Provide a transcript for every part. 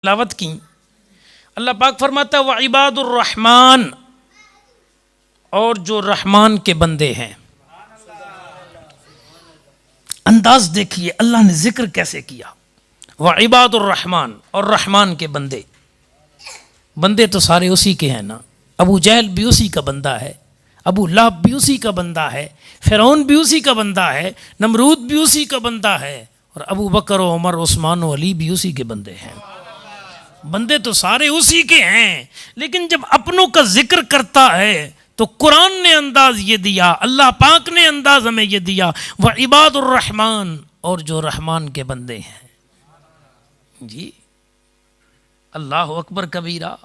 تلاوت کی، اللہ پاک فرماتا ہے وعباد الرحمن، اور جو رحمان کے بندے ہیں. انداز دیکھیے اللہ نے ذکر کیسے کیا. وعباد الرحمن، اور رحمان کے بندے. بندے تو سارے اسی کے ہیں نا. ابو جہل بھی اسی کا بندہ ہے، ابو لہب بھی اسی کا بندہ ہے، فرعون بھی اسی کا بندہ ہے، نمرود بھی اسی کا بندہ ہے، اور ابو بکر و عمر عثمان و علی بھی اسی کے بندے ہیں. بندے تو سارے اسی کے ہیں، لیکن جب اپنوں کا ذکر کرتا ہے تو قرآن نے انداز یہ دیا، اللہ پاک نے انداز ہمیں یہ دیا وعباد الرحمن، اور جو رحمان کے بندے ہیں. جی اللہ اکبر کبیرہ.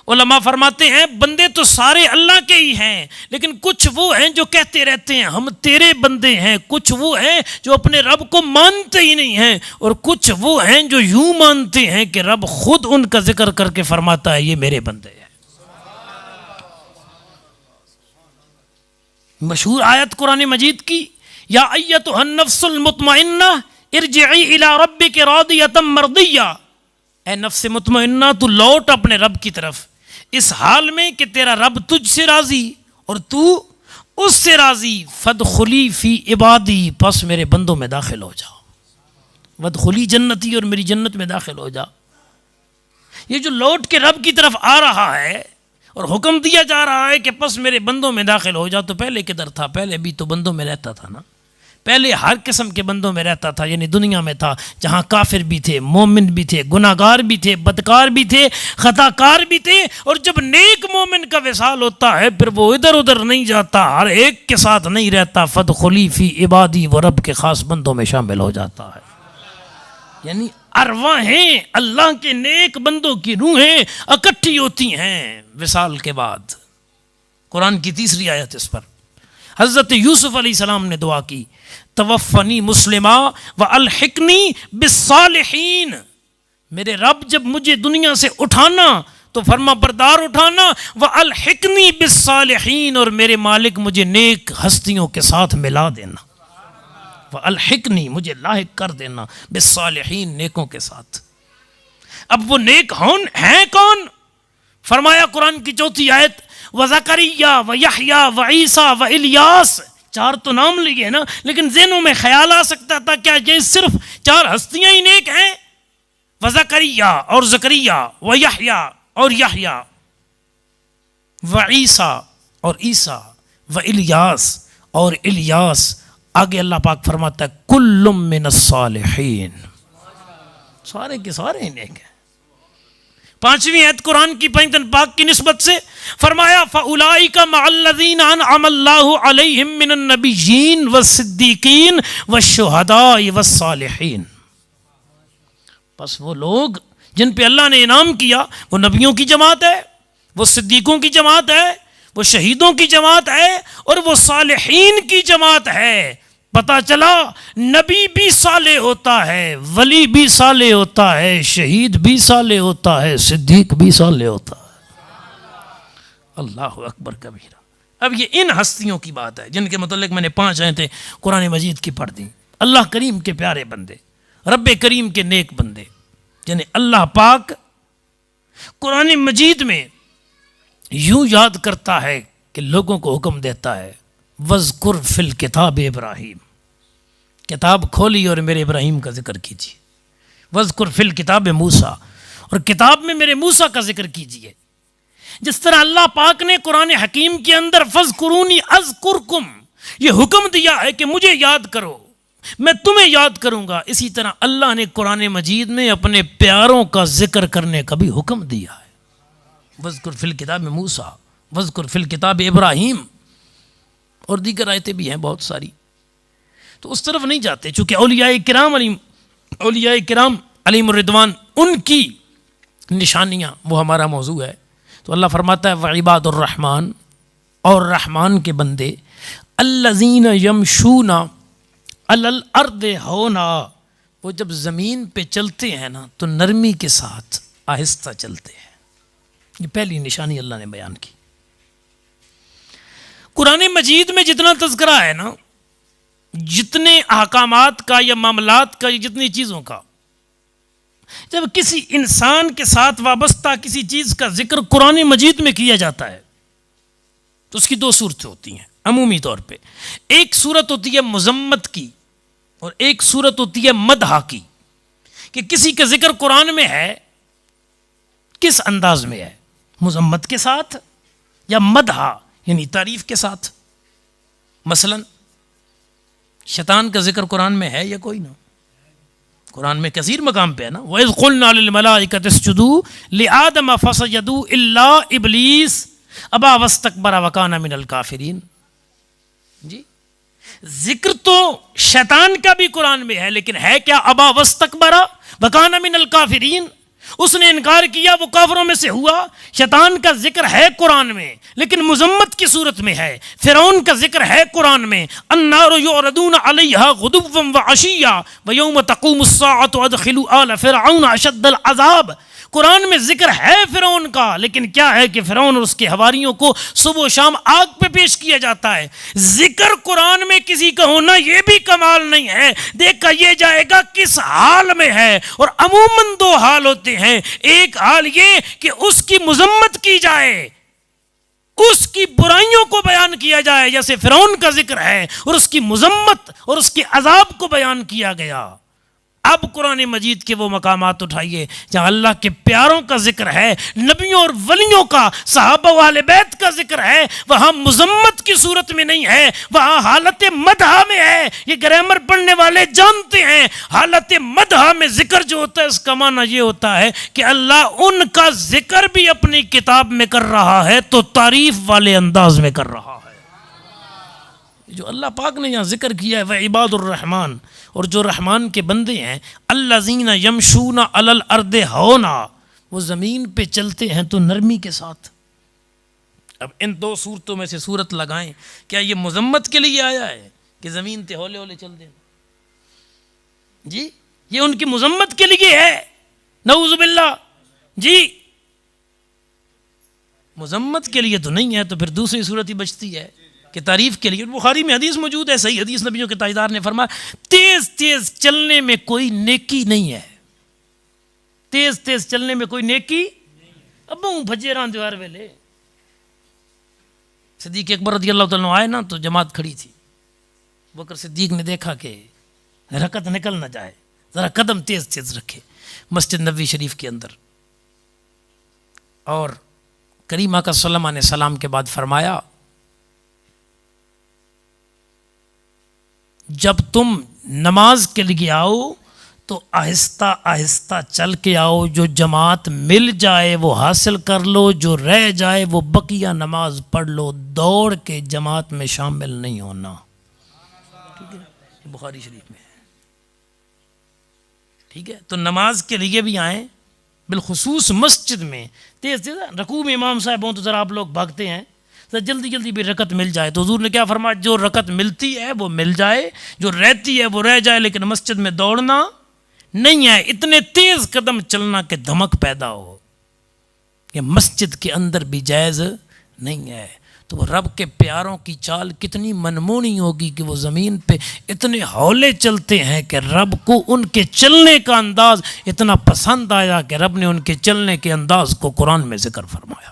علماء فرماتے ہیں بندے تو سارے اللہ کے ہی ہیں، لیکن کچھ وہ ہیں جو کہتے رہتے ہیں ہم تیرے بندے ہیں، کچھ وہ ہیں جو اپنے رب کو مانتے ہی نہیں ہیں، اور کچھ وہ ہیں جو یوں مانتے ہیں کہ رب خود ان کا ذکر کر کے فرماتا ہے یہ میرے بندے ہیں. مشہور آیت قرآن مجید کی، یا ایتھا النفس المطمئنہ ارجعی الی ربک راضیۃ مرضیہ، اے نفس مطمئنہ تو لوٹ اپنے رب کی طرف اس حال میں کہ تیرا رب تجھ سے راضی اور تو اس سے راضی. فادخلی فی عبادی، پس میرے بندوں میں داخل ہو جاؤ. وادخلی جنتی، اور میری جنت میں داخل ہو جا. یہ جو لوٹ کے رب کی طرف آ رہا ہے اور حکم دیا جا رہا ہے کہ پس میرے بندوں میں داخل ہو جا، تو پہلے کدھر تھا؟ پہلے بھی تو بندوں میں رہتا تھا نا. پہلے ہر قسم کے بندوں میں رہتا تھا، یعنی دنیا میں تھا جہاں کافر بھی تھے، مومن بھی تھے، گناہ گار بھی تھے، بدکار بھی تھے، خطا کار بھی تھے. اور جب نیک مومن کا وصال ہوتا ہے پھر وہ ادھر ادھر نہیں جاتا، ہر ایک کے ساتھ نہیں رہتا. فادخلی فی عبادی، وہ رب کے خاص بندوں میں شامل ہو جاتا ہے. یعنی ارواحیں اللہ کے نیک بندوں کی روحیں اکٹھی ہوتی ہیں وصال کے بعد. قرآن کی تیسری آیت اس پر. حضرت یوسف علیہ السلام نے دعا کی توفنی مسلمہ والحقنی بالصالحین، میرے رب جب مجھے دنیا سے اٹھانا تو فرما بردار اٹھانا، والحقنی بالصالحین، اور میرے مالک مجھے نیک ہستیوں کے ساتھ ملا دینا. والحقنی، مجھے لاحق کر دینا، بالصالحین، نیکوں کے ساتھ. اب وہ نیک ہیں کون؟ فرمایا قرآن کی چوتھی آیت وزکریا ویحییٰ وعیسیٰ والیاس. چار تو نام لیے نا، لیکن ذہنوں میں خیال آ سکتا تھا کیا یہ صرف چار ہستیاں ہی نیک ہیں؟ وزکریا، اور زکریا، ویحییٰ، اور یحییٰ، وعیسیٰ، اور عیسیٰ، والیاس، اور الیاس. آگے اللہ پاک فرماتا ہے کل من الصالحین، سارے کے سارے ہی نیک ہیں. پانچویں آیت قرآن کی پیغمبر پاک کی نسبت سے فرمایا فَأُولَئِكَ مَعَ الَّذِينَ أَنْعَمَ اللَّهُ عَلَيْهِمْ مِنَ النَّبِيِّينَ وَالصِّدِّيقِينَ وَالشُّهَدَاءِ وَالصَّالِحِينَ. بس وہ لوگ جن پہ اللہ نے انعام کیا وہ نبیوں کی جماعت ہے، وہ صدیقوں کی جماعت ہے، وہ شہیدوں کی جماعت ہے، اور وہ صالحین کی جماعت ہے. پتہ چلا نبی بھی صالح ہوتا ہے، ولی بھی صالح ہوتا ہے، شہید بھی صالح ہوتا ہے، صدیق بھی صالح ہوتا ہے. اللہ اکبر کبیرہ. اب یہ ان ہستیوں کی بات ہے جن کے متعلق میں نے 5 آیتیں قرآن مجید کی پڑھ دیں. اللہ کریم کے پیارے بندے، رب کریم کے نیک بندے، یعنی اللہ پاک قرآن مجید میں یوں یاد کرتا ہے کہ لوگوں کو حکم دیتا ہے وَاذْكُرْ فِي الْكِتَابِ ابراہیم، کتاب کھولی اور میرے ابراہیم کا ذکر کیجیے. وَاذْكُرْ فِي الْكِتَابِ موسیٰ، اور کتاب میں میرے موسیٰ کا ذکر کیجیے. جس طرح اللہ پاک نے قرآن حکیم کے اندر فَاذْكُرُونِي أَذْكُرْكُمْ یہ حکم دیا ہے کہ مجھے یاد کرو میں تمہیں یاد کروں گا، اسی طرح اللہ نے قرآن مجید میں اپنے پیاروں کا ذکر کرنے کا بھی حکم دیا ہے. وَاذْكُرْ فِي الْكِتَابِ موسیٰ وَاذْكُرْ فِي الْكِتَابِ ابراہیم، اور دیگر آیتیں بھی ہیں بہت ساری. تو اس طرف نہیں جاتے چونکہ اولیاء کرام علیہم الرضوان ان کی نشانیاں وہ ہمارا موضوع ہے. تو اللہ فرماتا ہے وعباد الرحمن، اور رحمان کے بندے الذین یمشون علی الارض ہونا، وہ جب زمین پہ چلتے ہیں نا تو نرمی کے ساتھ آہستہ چلتے ہیں. یہ پہلی نشانی اللہ نے بیان کی. قرآن مجید میں جتنا تذکرہ ہے نا، جتنے احکامات کا یا معاملات کا یا جتنی چیزوں کا، جب کسی انسان کے ساتھ وابستہ کسی چیز کا ذکر قرآن مجید میں کیا جاتا ہے تو اس کی دو صورتیں ہوتی ہیں عمومی طور پہ. ایک صورت ہوتی ہے مذمت کی اور ایک صورت ہوتی ہے مدح کی, کہ کسی کا ذکر قرآن میں ہے کس انداز میں ہے, مذمت کے ساتھ یا مدح یعنی تعریف کے ساتھ. مثلا شیطان کا ذکر قرآن میں ہے یا کوئی نہ, قرآن میں کثیر مقام پہ ہے نا. وَإِذْ قُلْنَا لِلْمَلَائِكَةِ اسْجُدُوا لِآدَمَ فَسَجَدُوا إِلَّا إِبْلِيسَ أَبَى وَاسْتَكْبَرَ وَكَانَ مِنَ الْكَافِرِينَ. جی ذکر تو شیطان کا بھی قرآن میں ہے, لیکن ہے کیا؟ ابا واستکبر وکان من الکافرین, اس نے انکار کیا, وہ کافروں میں سے ہوا. شیطان کا ذکر ہے قرآن میں لیکن مذمت کی صورت میں ہے. فرعون کا ذکر ہے قرآن میں, النار یعرضون علیہا غدوا وعشیا ویوم تقوم الساعة ادخلوا آل فرعون اشد العذاب. قرآن میں ذکر ہے فرعون کا, لیکن کیا ہے کہ فرعون اور اس کے حواریوں کو صبح و شام آگ پہ پیش کیا جاتا ہے. ذکر قرآن میں کسی کا ہونا یہ بھی کمال نہیں ہے, دیکھا یہ جائے گا کس حال میں ہے. اور عموماً دو حال ہوتے ہیں, ایک حال یہ کہ اس کی مذمت کی جائے, اس کی برائیوں کو بیان کیا جائے جیسے فرعون کا ذکر ہے, اور اس کی مذمت اور اس کے عذاب کو بیان کیا گیا. اب قرآن مجید کے وہ مقامات اٹھائیے جہاں اللہ کے پیاروں کا ذکر ہے, نبیوں اور ولیوں کا, صحابہ و اہل بیت کا ذکر ہے, وہاں مذمت کی صورت میں نہیں ہے, وہاں حالت مدح میں ہے. یہ گرامر پڑھنے والے جانتے ہیں حالت مدح میں ذکر جو ہوتا ہے اس کا معنی یہ ہوتا ہے کہ اللہ ان کا ذکر بھی اپنی کتاب میں کر رہا ہے تو تعریف والے انداز میں کر رہا ہے. جو اللہ پاک نے یہاں ذکر کیا ہے وہ عباد الرحمن, اور جو رحمان کے بندے ہیں, الذین یمشون علی الارض ہونا, وہ زمین پہ چلتے ہیں تو نرمی کے ساتھ. اب ان دو صورتوں میں سے صورت لگائیں, کیا یہ مذمت کے لیے آیا ہے کہ زمین تے ہولے ہولے چل دیں؟ جی یہ ان کی مذمت کے لیے ہے, نعوذ باللہ. جی مذمت کے لیے تو نہیں ہے, تو پھر دوسری صورت ہی بچتی ہے کہ تعریف کے لیے. بخاری میں حدیث موجود ہے, صحیح حدیث, نبیوں کے تاجدار نے فرمایا تیز تیز چلنے میں کوئی نیکی نہیں ہے. تیز تیز چلنے میں کوئی نیکی, اب بھجے رہاں دیوار ویلے. صدیق اکبر رضی اللہ تعالیٰ آئے نا تو جماعت کھڑی تھی. بکر صدیق نے دیکھا کہ رکعت نکل نہ جائے, ذرا قدم تیز تیز رکھے مسجد نبوی شریف کے اندر. اور کریمہ کا صلی اللہ علیہ وسلم کے بعد فرمایا جب تم نماز کے لیے آؤ تو آہستہ آہستہ چل کے آؤ, جو جماعت مل جائے وہ حاصل کر لو, جو رہ جائے وہ بقیہ نماز پڑھ لو, دوڑ کے جماعت میں شامل نہیں ہونا. ٹھیک ہے, بخاری شریف میں ہے. ٹھیک ہے, تو نماز کے لیے بھی آئیں, بالخصوص مسجد میں تیز تیز. رکوع میں امام صاحب ہوں تو ذرا آپ لوگ بھاگتے ہیں, جلدی جلدی بھی رکعت مل جائے. تو حضور نے کیا فرمایا, جو رکعت ملتی ہے وہ مل جائے, جو رہتی ہے وہ رہ جائے, لیکن مسجد میں دوڑنا نہیں ہے, اتنے تیز قدم چلنا کہ دھمک پیدا ہو. یہ مسجد کے اندر بھی جائز نہیں ہے. تو وہ رب کے پیاروں کی چال کتنی منمونی ہوگی کہ وہ زمین پہ اتنے ہولے چلتے ہیں کہ رب کو ان کے چلنے کا انداز اتنا پسند آیا کہ رب نے ان کے چلنے کے انداز کو قرآن میں ذکر فرمایا.